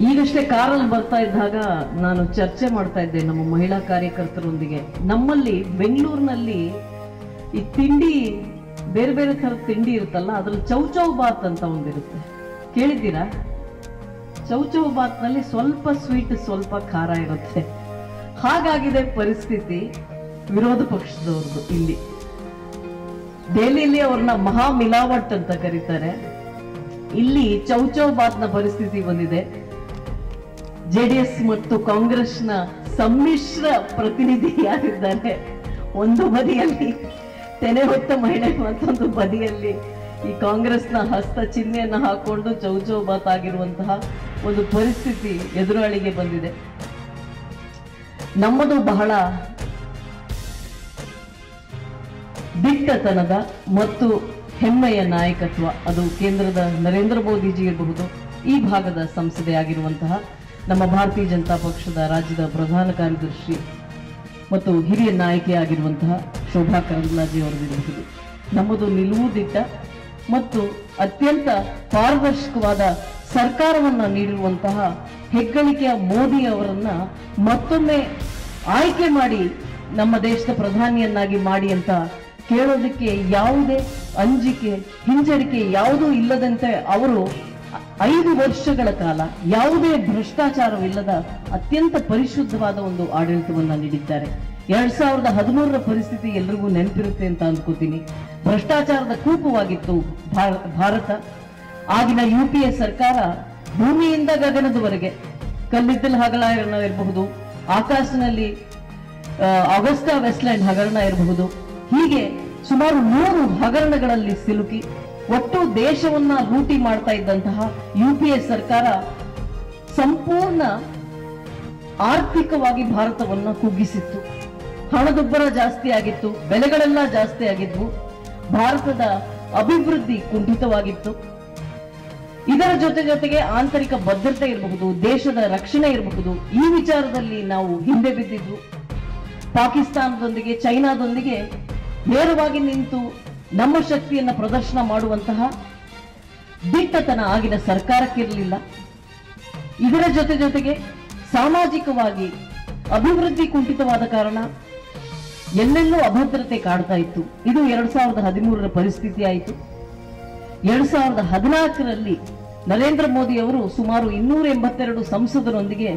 ಈಗಷ್ಟೇ ಕಾರಲ್ಲಿ ಬರ್ತಾ ಇದ್ದಾಗ ನಾನು ಚರ್ಚೆ ಮಾಡ್ತಾ ಇದ್ದೆ ನಮ್ಮ ಮಹಿಳಾ ಕಾರ್ಯಕರ್ತರೊಂದಿಗೆ. ನಮ್ಮಲ್ಲಿ ಬೆಂಗಳೂರಿನಲ್ಲಿ ಈ ತಿಂಡಿ ಬೇರೆ ಬೇರೆ ಥರದ ತಿಂಡಿ ಇರುತ್ತಲ್ಲ, ಅದ್ರಲ್ಲಿ ಚೌಚೌ ಬಾತ್ ಅಂತ ಒಂದಿರುತ್ತೆ, ಕೇಳಿದ್ದೀರಾ? ಚೌಚೌ ಬಾತ್ನಲ್ಲಿ ಸ್ವಲ್ಪ ಸ್ವೀಟ್ ಸ್ವಲ್ಪ ಖಾರ ಇರುತ್ತೆ. ಹಾಗಾಗಿದೆ ಪರಿಸ್ಥಿತಿ ವಿರೋಧ ಪಕ್ಷದವ್ರದ್ದು. ಇಲ್ಲಿ ದೆಹಲಿಯಲ್ಲಿ ಅವ್ರನ್ನ ಮಹಾ ಮಿಲಾವಟ್ ಅಂತ ಕರೀತಾರೆ. ಇಲ್ಲಿ ಚೌಚೌ ಬಾತ್ನ ಪರಿಸ್ಥಿತಿ ಬಂದಿದೆ. ಜೆಡಿಎಸ್ ಮತ್ತು ಕಾಂಗ್ರೆಸ್ನ ಸಮ್ಮಿಶ್ರ ಪ್ರತಿನಿಧಿ ಯಾರಿದ್ದಾರೆ, ಒಂದು ಬದಿಯಲ್ಲಿ ತೆನೆ ಹೊತ್ತ ಮಹಿಳೆ, ಮತ್ತೊಂದು ಬದಿಯಲ್ಲಿ ಈ ಕಾಂಗ್ರೆಸ್ನ ಹಸ್ತ ಚಿಹ್ನೆಯನ್ನ ಹಾಕೊಂಡು ಚೌಚೌ ಬಾತ್ ಆಗಿರುವಂತಹ ಒಂದು ಪರಿಸ್ಥಿತಿ ಎದುರಾಳಿಗೆ ಬಂದಿದೆ. ನಮ್ಮದು ಬಹಳ ದಿಟ್ಟತನದ ಮತ್ತು ಹೆಮ್ಮೆಯ ನಾಯಕತ್ವ. ಅದು ಕೇಂದ್ರದ ನರೇಂದ್ರ ಮೋದಿಜಿ ಇರಬಹುದು, ಈ ಭಾಗದ ಸಂಸದೆ ಆಗಿರುವಂತಹ ನಮ್ಮ ಭಾರತೀಯ ಜನತಾ ಪಕ್ಷದ ರಾಜ್ಯದ ಪ್ರಧಾನ ಕಾರ್ಯದರ್ಶಿ ಮತ್ತು ಹಿರಿಯ ನಾಯಕಿಯಾಗಿರುವಂತಹ ಶೋಭಾ ಕರಂದ್ಲಾಜೆ ಅವರದಿರಬಹುದು. ನಮ್ಮದು ನಿಲುವು ದಿಟ್ಟ ಮತ್ತು ಅತ್ಯಂತ ಪಾರದರ್ಶಕವಾದ ಸರ್ಕಾರವನ್ನ ನೀಡಿರುವಂತಹ ಹೆಗ್ಗಳಿಕೆಯ ಮೋದಿ ಅವರನ್ನ ಮತ್ತೊಮ್ಮೆ ಆಯ್ಕೆ ಮಾಡಿ ನಮ್ಮ ದೇಶದ ಪ್ರಧಾನಿಯನ್ನಾಗಿ ಮಾಡಿ ಅಂತ ಕೇಳೋದಕ್ಕೆ ಯಾವುದೇ ಅಂಜಿಕೆ ಹಿಂಜರಿಕೆ ಯಾವುದೂ ಇಲ್ಲದಂತೆ ಅವರು 5 ವರ್ಷಗಳ ಕಾಲ ಯಾವುದೇ ಭ್ರಷ್ಟಾಚಾರವಿಲ್ಲದ ಅತ್ಯಂತ ಪರಿಶುದ್ಧವಾದ ಒಂದು ಆಡಳಿತವನ್ನ ನೀಡಿದ್ದಾರೆ. 2013ರ ಪರಿಸ್ಥಿತಿ ಎಲ್ರಿಗೂ ನೆನಪಿರುತ್ತೆ ಅಂತ ಅಂದ್ಕೋತೀನಿ. ಭ್ರಷ್ಟಾಚಾರದ ಕೂಪವಾಗಿತ್ತು ಭಾರತ. ಆಗಿನ UPA ಸರ್ಕಾರ ಭೂಮಿಯಿಂದ ಗಗನದವರೆಗೆ ಕಲ್ಲಿದ್ದಲು ಹಗರಣ ಇರಬಹುದು, ಆಕಾಶದಲ್ಲಿ ಅಗಸ್ಟಾ ವೆಸ್ಟ್ಲ್ಯಾಂಡ್ ಹಗರಣ ಇರಬಹುದು, ಹೀಗೆ ಸುಮಾರು 3 ಹಗರಣಗಳಲ್ಲಿ ಸಿಲುಕಿ ಒಟ್ಟು ದೇಶವನ್ನ ಲೂಟಿ ಮಾಡ್ತಾ ಇದ್ದಂತಹ UPA ಸರ್ಕಾರ ಸಂಪೂರ್ಣ ಆರ್ಥಿಕವಾಗಿ ಭಾರತವನ್ನ ಕುಗ್ಗಿಸಿತ್ತು. ಹಣದುಬ್ಬರ ಜಾಸ್ತಿ ಆಗಿತ್ತು, ಬೆಲೆಗಳೆಲ್ಲ ಜಾಸ್ತಿ ಆಗಿದ್ವು, ಭಾರತದ ಅಭಿವೃದ್ಧಿ ಕುಂಠಿತವಾಗಿತ್ತು. ಇದರ ಜೊತೆಗೆ ಆಂತರಿಕ ಭದ್ರತೆ ಇರಬಹುದು, ದೇಶದ ರಕ್ಷಣೆ ಇರಬಹುದು, ಈ ವಿಚಾರದಲ್ಲಿ ನಾವು ಹಿಂದೆ ಬಿದ್ದಿದ್ವು. ಪಾಕಿಸ್ತಾನದೊಂದಿಗೆ ಚೈನಾದೊಂದಿಗೆ ನೇರವಾಗಿ ನಿಂತು ನಮ್ಮ ಶಕ್ತಿಯನ್ನ ಪ್ರದರ್ಶನ ಮಾಡುವಂತಹ ದಿಟ್ಟತನ ಆಗಿನ ಸರ್ಕಾರಕ್ಕಿರಲಿಲ್ಲ. ಇದರ ಜೊತೆಗೆ ಸಾಮಾಜಿಕವಾಗಿ ಅಭಿವೃದ್ಧಿ ಕುಂಠಿತವಾದ ಕಾರಣ ಎಲ್ಲೆಲ್ಲೂ ಅಭದ್ರತೆ ಕಾಡ್ತಾ ಇತ್ತು. ಇದು 2013ರ ಪರಿಸ್ಥಿತಿ ಆಯಿತು. 2014ರಲ್ಲಿ ನರೇಂದ್ರ ಮೋದಿ ಅವರು ಸುಮಾರು 282 ಸಂಸದರೊಂದಿಗೆ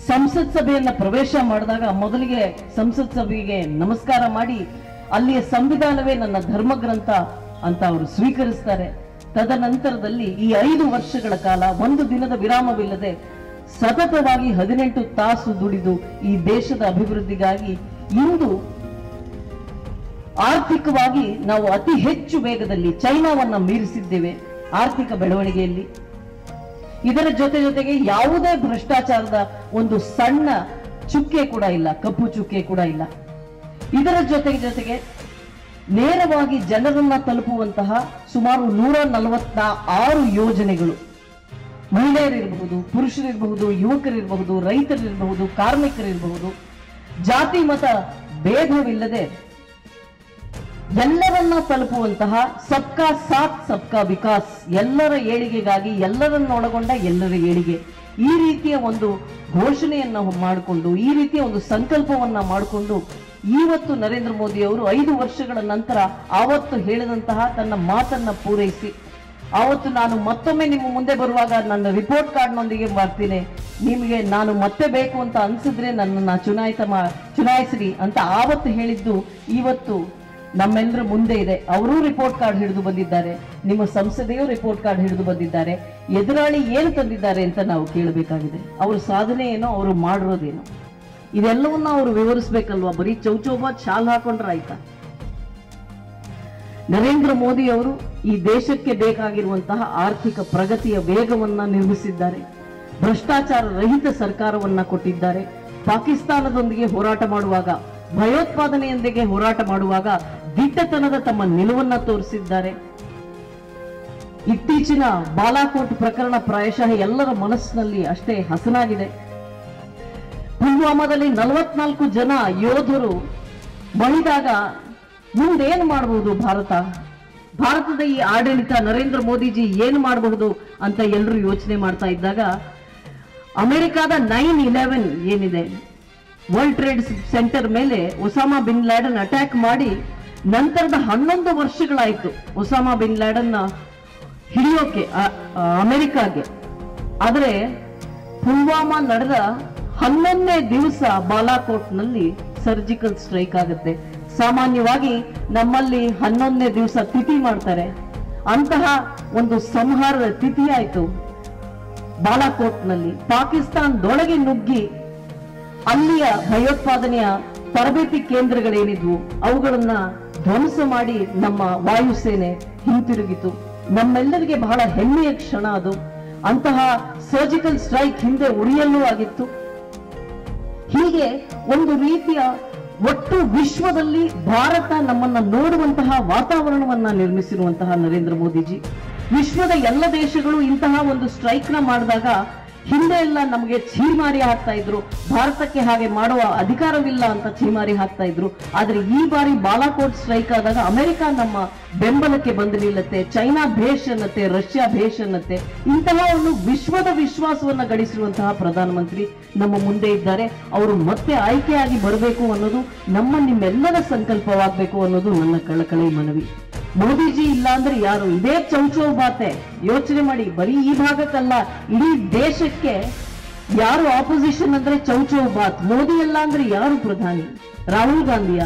ಸಂಸತ್ ಸಭೆಯನ್ನ ಪ್ರವೇಶ ಮಾಡಿದಾಗ ಮೊದಲಿಗೆ ಸಂಸತ್ ಸಭೆಗೆ ನಮಸ್ಕಾರ ಮಾಡಿ ಅಲ್ಲಿಯ ಸಂವಿಧಾನವೇ ನನ್ನ ಧರ್ಮಗ್ರಂಥ ಅಂತ ಅವರು ಸ್ವೀಕರಿಸ್ತಾರೆ. ತದನಂತರದಲ್ಲಿ ಈ 5 ವರ್ಷಗಳ ಕಾಲ ಒಂದು ದಿನದ ವಿರಾಮವಿಲ್ಲದೆ ಸತತವಾಗಿ 18 ತಾಸು ದುಡಿದು ಈ ದೇಶದ ಅಭಿವೃದ್ಧಿಗಾಗಿ ಇಂದು ಆರ್ಥಿಕವಾಗಿ ನಾವು ಅತಿ ಹೆಚ್ಚು ವೇಗದಲ್ಲಿ ಚೈನಾವನ್ನ ಮೀರಿಸಿದ್ದೇವೆ ಆರ್ಥಿಕ ಬೆಳವಣಿಗೆಯಲ್ಲಿ. ಇದರ ಜೊತೆಗೆ ಯಾವುದೇ ಭ್ರಷ್ಟಾಚಾರದ ಒಂದು ಸಣ್ಣ ಚುಕ್ಕೆ ಕೂಡ ಇಲ್ಲ, ಕಪ್ಪು ಚುಕ್ಕೆ ಕೂಡ ಇಲ್ಲ. ಇದರ ಜೊತೆಗೆ ನೇರವಾಗಿ ಜನರನ್ನ ತಲುಪುವಂತಹ ಸುಮಾರು 146 ಯೋಜನೆಗಳು, ಮಹಿಳೆಯರಿರಬಹುದು, ಪುರುಷರಿರಬಹುದು, ಯುವಕರಿರಬಹುದು, ರೈತರಿರಬಹುದು, ಕಾರ್ಮಿಕರಿರಬಹುದು, ಜಾತಿ ಮತ ಭೇದವಿಲ್ಲದೆ ಎಲ್ಲರನ್ನ ತಲುಪುವಂತಹ ಸಬ್ಕಾ ಸಾಥ್ ಸಬ್ಕಾ ವಿಕಾಸ್, ಎಲ್ಲರ ಏಳಿಗೆಗಾಗಿ ಎಲ್ಲರನ್ನೊಳಗೊಂಡ ಎಲ್ಲರ ಏಳಿಗೆ, ಈ ರೀತಿಯ ಒಂದು ಘೋಷಣೆಯನ್ನ ಮಾಡಿಕೊಂಡು ಈ ರೀತಿಯ ಒಂದು ಸಂಕಲ್ಪವನ್ನ ಮಾಡಿಕೊಂಡು ಇವತ್ತು ನರೇಂದ್ರ ಮೋದಿ ಅವರು 5 ವರ್ಷಗಳ ನಂತರ ಆವತ್ತು ಹೇಳಿದಂತಹ ತನ್ನ ಮಾತನ್ನ ಪೂರೈಸಿ ಆವತ್ತು ನಾನು ಮತ್ತೊಮ್ಮೆ ನಿಮ್ಮ ಮುಂದೆ ಬರುವಾಗ ನನ್ನ ರಿಪೋರ್ಟ್ ಕಾರ್ಡ್ನೊಂದಿಗೆ ಬರ್ತೀನಿ, ನಿಮಗೆ ನಾನು ಮತ್ತೆ ಬೇಕು ಅಂತ ಅನ್ಸಿದ್ರೆ ನನ್ನನ್ನು ಚುನಾಯಿಸ್ರಿ ಅಂತ ಆವತ್ತು ಹೇಳಿದ್ದು ಇವತ್ತು ನಮ್ಮೆಲ್ಲರ ಮುಂದೆ ಇದೆ. ಅವರೂ ರಿಪೋರ್ಟ್ ಕಾರ್ಡ್ ಹಿಡಿದು ಬಂದಿದ್ದಾರೆ, ನಿಮ್ಮ ಸಂಸದೆಯೂ ರಿಪೋರ್ಟ್ ಕಾರ್ಡ್ ಹಿಡಿದು ಬಂದಿದ್ದಾರೆ. ಎದುರಾಳಿ ಏನು ತಂದಿದ್ದಾರೆ ಅಂತ ನಾವು ಕೇಳಬೇಕಾಗಿದೆ. ಅವ್ರ ಸಾಧನೆ ಏನೋ, ಅವರು ಮಾಡಿರೋದೇನೋ, ಇದೆಲ್ಲವನ್ನ ಅವರು ವಿವರಿಸಬೇಕಲ್ವಾ? ಬರೀ ಚೌಚೌಬಾತ್ ಶಾಲ್ ಹಾಕೊಂಡ್ರೆ ಆಯ್ತಾ? ನರೇಂದ್ರ ಮೋದಿ ಅವರು ಈ ದೇಶಕ್ಕೆ ಬೇಕಾಗಿರುವಂತಹ ಆರ್ಥಿಕ ಪ್ರಗತಿಯ ವೇಗವನ್ನ ನಿರ್ಮಿಸಿದ್ದಾರೆ, ಭ್ರಷ್ಟಾಚಾರ ರಹಿತ ಸರ್ಕಾರವನ್ನ ಕೊಟ್ಟಿದ್ದಾರೆ. ಪಾಕಿಸ್ತಾನದೊಂದಿಗೆ ಹೋರಾಟ ಮಾಡುವಾಗ, ಭಯೋತ್ಪಾದನೆಯೊಂದಿಗೆ ಹೋರಾಟ ಮಾಡುವಾಗ ದಿಟ್ಟತನದ ತಮ್ಮ ನಿಲುವನ್ನ ತೋರಿಸಿದ್ದಾರೆ. ಇತ್ತೀಚಿನ ಬಾಲಾಕೋಟ್ ಪ್ರಕರಣ ಪ್ರಾಯಶಃ ಎಲ್ಲರ ಮನಸ್ಸಿನಲ್ಲಿ ಅಷ್ಟೇ ಹಸನಾಗಿದೆ. ಪುಲ್ವಾಮಾದಲ್ಲಿ 44 ಜನ ಯೋಧರು ಮಡಿದಾಗ ಮುಂದೇನು ಮಾಡಬಹುದು ಭಾರತದ ಈ ಆಡಳಿತ, ನರೇಂದ್ರ ಮೋದಿಜಿ ಏನು ಮಾಡಬಹುದು ಅಂತ ಎಲ್ಲರೂ ಯೋಚನೆ ಮಾಡ್ತಾ ಇದ್ದಾಗ ಅಮೆರಿಕಾದ 9/11 ಏನಿದೆ, ವರ್ಲ್ಡ್ ಟ್ರೇಡ್ ಸೆಂಟರ್ ಮೇಲೆ ಒಸಾಮಾ ಬಿನ್ ಲ್ಯಾಡನ್ ಅಟ್ಯಾಕ್ ಮಾಡಿ ನಂತರದ 11 ವರ್ಷಗಳಾಯ್ತು ಒಸಾಮಾ ಬಿನ್ ಲ್ಯಾಡನ್ನ ಹಿಡಿಯೋಕೆ ಅಮೆರಿಕಾಗೆ. ಆದರೆ ಪುಲ್ವಾಮಾ ನಡೆದ 11ನೇ ದಿವಸ ಬಾಲಾಕೋಟ್ನಲ್ಲಿ ಸರ್ಜಿಕಲ್ ಸ್ಟ್ರೈಕ್ ಆಗುತ್ತೆ. ಸಾಮಾನ್ಯವಾಗಿ ನಮ್ಮಲ್ಲಿ 11ನೇ ದಿವಸ ತಿಥಿ ಮಾಡ್ತಾರೆ, ಅಂತಹ ಒಂದು ಸಂಹಾರದ ತಿಥಿ ಆಯ್ತು ಬಾಲಾಕೋಟ್ನಲ್ಲಿ. ಪಾಕಿಸ್ತಾನದೊಳಗೆ ನುಗ್ಗಿ ಅಲ್ಲಿಯ ಭಯೋತ್ಪಾದನೆಯ ತರಬೇತಿ ಕೇಂದ್ರಗಳೇನಿದ್ವು ಅವುಗಳನ್ನ ಧ್ವಂಸ ಮಾಡಿ ನಮ್ಮ ವಾಯುಸೇನೆ ಹಿಂತಿರುಗಿತು. ನಮ್ಮೆಲ್ಲರಿಗೆ ಬಹಳ ಹೆಮ್ಮೆಯ ಕ್ಷಣ ಅದು. ಅಂತಹ ಸರ್ಜಿಕಲ್ ಸ್ಟ್ರೈಕ್ ಹಿಂದೆ ಉರಿಯಲ್ಲೂ ಆಗಿತ್ತು. ಹೀಗೆ ಒಂದು ರೀತಿಯ ಒಟ್ಟು ವಿಶ್ವದಲ್ಲಿ ಭಾರತ ನಮ್ಮನ್ನ ನೋಡುವಂತಹ ವಾತಾವರಣವನ್ನ ನಿರ್ಮಿಸಿರುವಂತಹ ನರೇಂದ್ರ ಮೋದಿಜಿ, ವಿಶ್ವದ ಎಲ್ಲ ದೇಶಗಳು ಇಂತಹ ಒಂದು ಸ್ಟ್ರೈಕ್ ನ ಮಾಡಿದಾಗ ಹಿಂದೆ ಎಲ್ಲ ನಮಗೆ ಛೀಮಾರಿ ಹಾಕ್ತಾ ಇದ್ರು, ಭಾರತಕ್ಕೆ ಹಾಗೆ ಮಾಡುವ ಅಧಿಕಾರವಿಲ್ಲ ಅಂತ ಛೀಮಾರಿ ಹಾಕ್ತಾ ಇದ್ರು. ಆದ್ರೆ ಈ ಬಾರಿ ಬಾಲಾಕೋಟ್ ಸ್ಟ್ರೈಕ್ ಆದಾಗ ಅಮೆರಿಕ ನಮ್ಮ ಬೆಂಬಲಕ್ಕೆ ಬಂದು ನಿಲ್ಲುತ್ತೆ, ಚೈನಾ ಭೇಷ್ ಅನ್ನತ್ತೆ, ರಷ್ಯಾ ಭೇಷ್ ಅನ್ನತ್ತೆ. ಇಂತಹ ಒಂದು ವಿಶ್ವದ ವಿಶ್ವಾಸವನ್ನ ಗಳಿಸಿರುವಂತಹ ಪ್ರಧಾನಮಂತ್ರಿ ನಮ್ಮ ಮುಂದೆ ಇದ್ದಾರೆ. ಅವರು ಮತ್ತೆ ಆಯ್ಕೆಯಾಗಿ ಬರಬೇಕು ಅನ್ನೋದು ನಿಮ್ಮೆಲ್ಲರ ಸಂಕಲ್ಪವಾಗಬೇಕು ಅನ್ನೋದು ನನ್ನ ಕಳಕಳಿ ಮನವಿ. ಮೋದಿಜಿ ಇಲ್ಲ ಅಂದ್ರೆ ಯಾರು? ಇದೇ ಚೌಚೌ ಬಾತೆ. ಯೋಚನೆ ಮಾಡಿ, ಬರೀ ಈ ಭಾಗಕ್ಕಲ್ಲ, ಇಡೀ ದೇಶಕ್ಕೆ ಯಾರು ಆಪೋಸಿಷನ್ ಅಂದ್ರೆ ಚೌಚೌ ಬಾತ್. ಮೋದಿ ಎಲ್ಲ ಅಂದ್ರೆ ಯಾರು ಪ್ರಧಾನಿ? ರಾಹುಲ್ ಗಾಂಧಿಯ,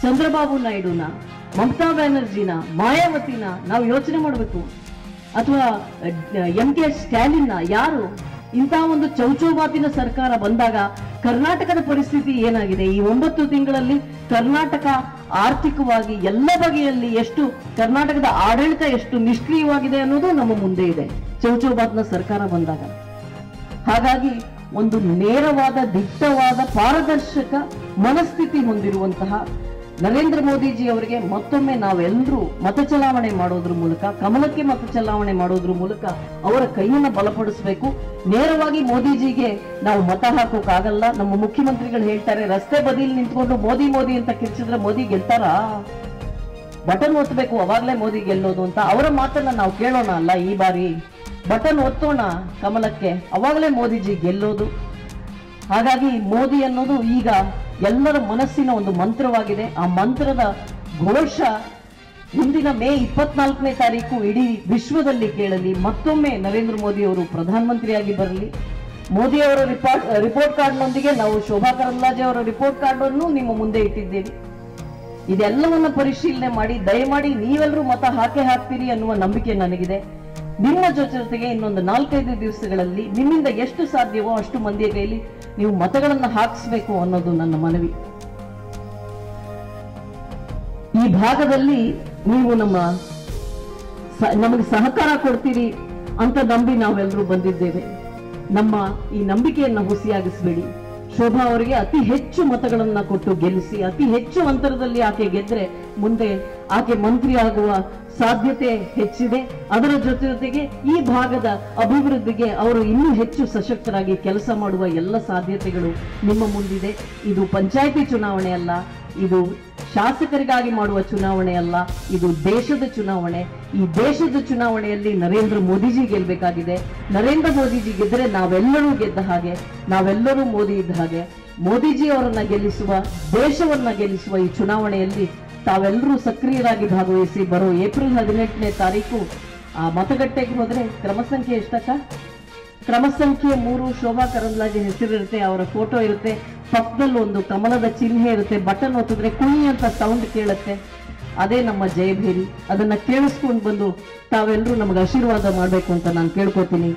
ಚಂದ್ರಬಾಬು ನಾಯ್ಡುನ, ಮಮತಾ ಬ್ಯಾನರ್ಜಿನ, ಮಾಯಾವತಿನ ನಾವು ಯೋಚನೆ ಮಾಡಬೇಕು, ಅಥವಾ MK ಸ್ಟ್ಯಾಲಿನ್ನ? ಯಾರು? ಇಂತಹ ಒಂದು ಚೌಚೌಬಾತಿನ ಸರ್ಕಾರ ಬಂದಾಗ ಕರ್ನಾಟಕದ ಪರಿಸ್ಥಿತಿ ಏನಾಗಿದೆ? ಈ 9 ತಿಂಗಳಲ್ಲಿ ಕರ್ನಾಟಕ ಆರ್ಥಿಕವಾಗಿ ಎಲ್ಲ ಬಗೆಯಲ್ಲಿ ಎಷ್ಟು, ಕರ್ನಾಟಕದ ಆಡಳಿತ ಎಷ್ಟು ನಿಷ್ಕ್ರಿಯವಾಗಿದೆ ಅನ್ನೋದು ನಮ್ಮ ಮುಂದೆ ಇದೆ ಚೌಚೌಬಾತ್ನ ಸರ್ಕಾರ ಬಂದಾಗ. ಹಾಗಾಗಿ ಒಂದು ನೇರವಾದ, ದಿಟ್ಟವಾದ, ಪಾರದರ್ಶಕ ಮನಸ್ಥಿತಿ ಹೊಂದಿರುವಂತಹ ನರೇಂದ್ರ ಮೋದಿಜಿ ಅವರಿಗೆ ಮತ್ತೊಮ್ಮೆ ನಾವೆಲ್ಲರೂ ಮತ ಚಲಾವಣೆ ಮಾಡೋದ್ರ ಮೂಲಕ, ಕಮಲಕ್ಕೆ ಮತ ಚಲಾವಣೆ ಮಾಡೋದ್ರ ಮೂಲಕ ಅವರ ಕೈಯನ್ನು ಬಲಪಡಿಸಬೇಕು. ನೇರವಾಗಿ ಮೋದಿಜಿಗೆ ನಾವು ಮತ ಹಾಕೋಕ್ಕಾಗಲ್ಲ. ನಮ್ಮ ಮುಖ್ಯಮಂತ್ರಿಗಳು ಹೇಳ್ತಾರೆ, ರಸ್ತೆ ಬದಿಯಲ್ಲಿ ನಿಂತ್ಕೊಂಡು ಮೋದಿ ಮೋದಿ ಅಂತ ಕಿರ್ಚಿದ್ರೆ ಮೋದಿ ಗೆಲ್ತಾರಾ? ಬಟನ್ ಒತ್ತಬೇಕು ಅವಾಗ್ಲೇ ಮೋದಿ ಗೆಲ್ಲೋದು ಅಂತ. ಅವರ ಮಾತನ್ನ ನಾವು ಕೇಳೋಣ ಅಲ್ಲ, ಈ ಬಾರಿ ಬಟನ್ ಒತ್ತೋಣ ಕಮಲಕ್ಕೆ, ಅವಾಗಲೇ ಮೋದಿಜಿ ಗೆಲ್ಲೋದು. ಹಾಗಾಗಿ ಮೋದಿ ಅನ್ನೋದು ಈಗ ಎಲ್ಲರ ಮನಸ್ಸಿನ ಒಂದು ಮಂತ್ರವಾಗಿದೆ. ಆ ಮಂತ್ರದ ಘೋಷ ಮುಂದಿನ ಮೇ 24ನೇ ತಾರೀಕು ಇಡೀ ವಿಶ್ವದಲ್ಲಿ ಕೇಳಲಿ. ಮತ್ತೊಮ್ಮೆ ನರೇಂದ್ರ ಮೋದಿ ಅವರು ಪ್ರಧಾನಮಂತ್ರಿಯಾಗಿ ಬರಲಿ. ಮೋದಿ ಅವರ ರಿಪೋರ್ಟ್ ಕಾರ್ಡ್ನೊಂದಿಗೆ ನಾವು ಶೋಭಾ ಕರಂದ್ಲಾಜೆ ಅವರ ರಿಪೋರ್ಟ್ ಕಾರ್ಡ್ ಅನ್ನು ನಿಮ್ಮ ಮುಂದೆ ಇಟ್ಟಿದ್ದೇವೆ. ಇದೆಲ್ಲವನ್ನ ಪರಿಶೀಲನೆ ಮಾಡಿ ದಯಮಾಡಿ ನೀವೆಲ್ಲರೂ ಮತ ಹಾಕ್ತೀರಿ ಅನ್ನುವ ನಂಬಿಕೆ ನನಗಿದೆ. ನಿಮ್ಮ ಜೊತೆಗೆ ಇನ್ನೊಂದು 4-5 ದಿವಸಗಳಲ್ಲಿ ನಿಮ್ಮಿಂದ ಎಷ್ಟು ಸಾಧ್ಯವೋ ಅಷ್ಟು ಮಂದಿಯ ಕೈಲಿ ನೀವು ಮತಗಳನ್ನ ಹಾಕಿಸ್ಬೇಕು ಅನ್ನೋದು ನನ್ನ ಮನವಿ. ಈ ಭಾಗದಲ್ಲಿ ನೀವು ನಮಗೆ ಸಹಕಾರ ಕೊಡ್ತೀರಿ ಅಂತ ನಂಬಿ ನಾವೆಲ್ಲರೂ ಬಂದಿದ್ದೇವೆ. ನಮ್ಮ ಈ ನಂಬಿಕೆಯನ್ನ ಹುಸಿಯಾಗಿಸಬೇಡಿ. ಶೋಭಾ ಅವರಿಗೆ ಅತಿ ಹೆಚ್ಚು ಮತಗಳನ್ನ ಕೊಟ್ಟು ಗೆಲ್ಲಿಸಿ, ಅತಿ ಹೆಚ್ಚು ಅಂತರದಲ್ಲಿ ಆಕೆ ಗೆದ್ರೆ ಮುಂದೆ ಆಕೆ ಮಂತ್ರಿ ಆಗುವ ಸಾಧ್ಯತೆ ಹೆಚ್ಚಿದೆ. ಅದರ ಜೊತೆಗೆ ಈ ಭಾಗದ ಅಭಿವೃದ್ಧಿಗೆ ಅವರು ಇನ್ನೂ ಹೆಚ್ಚು ಸಶಕ್ತರಾಗಿ ಕೆಲಸ ಮಾಡುವ ಎಲ್ಲ ಸಾಧ್ಯತೆಗಳು ನಿಮ್ಮ ಮುಂದಿದೆ. ಇದು ಪಂಚಾಯಿತಿ ಚುನಾವಣೆ ಅಲ್ಲ, ಇದು ಶಾಸಕರಿಗಾಗಿ ಮಾಡುವ ಚುನಾವಣೆ ಅಲ್ಲ, ಇದು ದೇಶದ ಚುನಾವಣೆ. ಈ ದೇಶದ ಚುನಾವಣೆಯಲ್ಲಿ ನರೇಂದ್ರ ಮೋದಿಜಿ ಗೆಲ್ಲಬೇಕಾಗಿದೆ. ನರೇಂದ್ರ ಮೋದಿಜಿ ಗೆದ್ದರೆ ನಾವೆಲ್ಲರೂ ಗೆದ್ದ ಹಾಗೆ, ನಾವೆಲ್ಲರೂ ಮೋದಿ ಇದ್ದ ಹಾಗೆ. ಮೋದಿಜಿ ಅವರನ್ನ ಗೆಲ್ಲಿಸುವ, ದೇಶವನ್ನ ಗೆಲ್ಲಿಸುವ ಈ ಚುನಾವಣೆಯಲ್ಲಿ ತಾವೆಲ್ಲರೂ ಸಕ್ರಿಯರಾಗಿ ಭಾಗವಹಿಸಿ ಬರೋ ಏಪ್ರಿಲ್ 18ನೇ ತಾರೀಕು ಆ ಮತಗಟ್ಟೆಗೆ ಹೋದ್ರೆ ಕ್ರಮ ಸಂಖ್ಯೆ ಎಷ್ಟಕ್ಕ? ಕ್ರಮ ಸಂಖ್ಯೆ 3 ಶೋಭಾ ಕರಂದ್ಲಾಜೆ ಹೆಸರಿರುತ್ತೆ, ಅವರ ಫೋಟೋ ಇರುತ್ತೆ, ಪಕ್ಕದಲ್ಲಿ ಒಂದು ಕಮಲದ ಚಿಹ್ನೆ ಇರುತ್ತೆ. ಬಟನ್ ಒತ್ತಿದ್ರೆ ಕುಣಿ ಅಂತ ಸೌಂಡ್ ಕೇಳುತ್ತೆ. ಅದೇ ನಮ್ಮ ಜಯಭೇರಿ. ಅದನ್ನ ಕೇಳಿಸ್ಕೊಂಡು ಬಂದು ತಾವೆಲ್ಲರೂ ನಮಗೆ ಆಶೀರ್ವಾದ ಮಾಡಬೇಕು ಅಂತ ನಾನು ಕೇಳ್ಕೊತೀನಿ.